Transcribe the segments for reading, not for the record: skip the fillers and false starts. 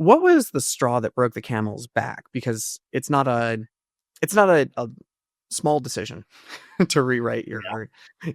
what was the straw that broke the camel's back? Because it's not a small decision to rewrite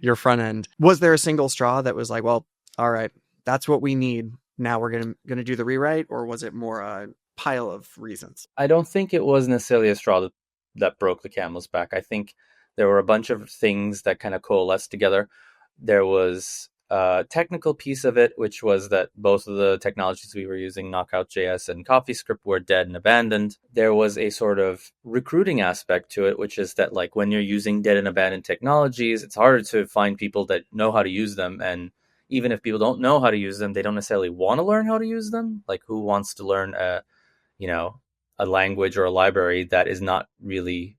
your front end. Was there a single straw that was like, well, all right, that's what we need. Now we're gonna do the rewrite, or was it more a pile of reasons? I don't think it was necessarily a straw that broke the camel's back. I think there were a bunch of things that kind of coalesced together. There was a technical piece of it, which was that both of the technologies we were using, Knockout.js and CoffeeScript, were dead and abandoned. There was a sort of recruiting aspect to it, which is that like when you're using dead and abandoned technologies, it's harder to find people that know how to use them. And even if people don't know how to use them, they don't necessarily want to learn how to use them. Like who wants to learn you know, a language or a library that is not really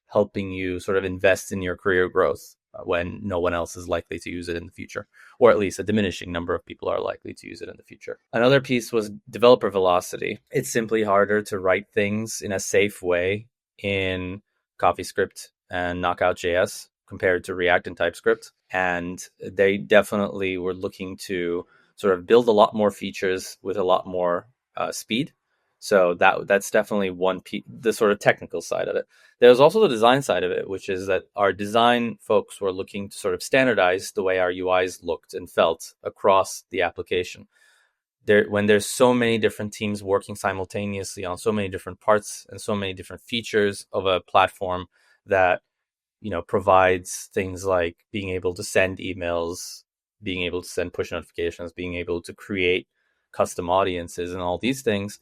helping you sort of invest in your career growth when no one else is likely to use it in the future, or at least a diminishing number of people are likely to use it in the future. Another piece was developer velocity. It's simply harder to write things in a safe way in CoffeeScript and Knockout.js compared to React and TypeScript. And they definitely were looking to sort of build a lot more features with a lot more speed. So that's definitely the sort of technical side of it. There's also the design side of it, which is that our design folks were looking to sort of standardize the way our UIs looked and felt across the application. When there's so many different teams working simultaneously on so many different parts and so many different features of a platform that, provides things like being able to send emails, being able to send push notifications, being able to create custom audiences and all these things,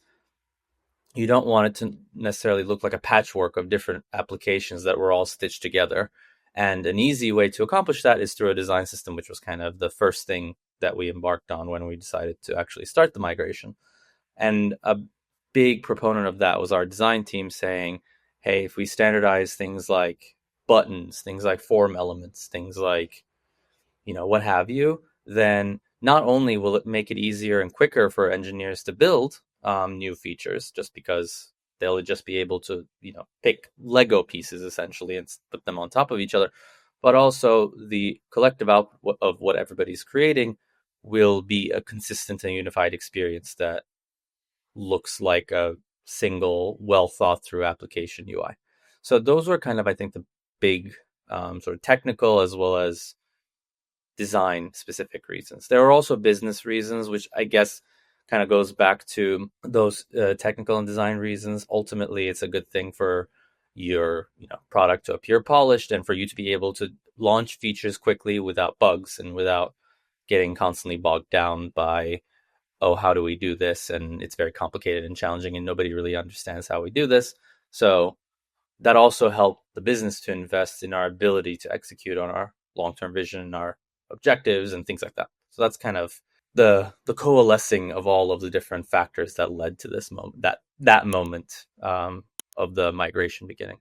you don't want it to necessarily look like a patchwork of different applications that were all stitched together. And an easy way to accomplish that is through a design system, which was kind of the first thing that we embarked on when we decided to actually start the migration. And a big proponent of that was our design team saying, hey, if we standardize things like buttons, things like form elements, things like, what have you, then not only will it make it easier and quicker for engineers to build new features, just because they'll just be able to, pick Lego pieces essentially and put them on top of each other, but also the collective output of what everybody's creating will be a consistent and unified experience that looks like a single, well thought through application UI. So those were kind of, I think, the big sort of technical as well as design specific reasons. There are also business reasons, which I guess kind of goes back to those technical and design reasons. Ultimately, it's a good thing for your product to appear polished and for you to be able to launch features quickly without bugs and without getting constantly bogged down by, oh, how do we do this? And it's very complicated and challenging and nobody really understands how we do this. So that also helped the business to invest in our ability to execute on our long-term vision and our objectives and things like that. So that's kind of the coalescing of all of the different factors that led to this moment, that moment of the migration beginning.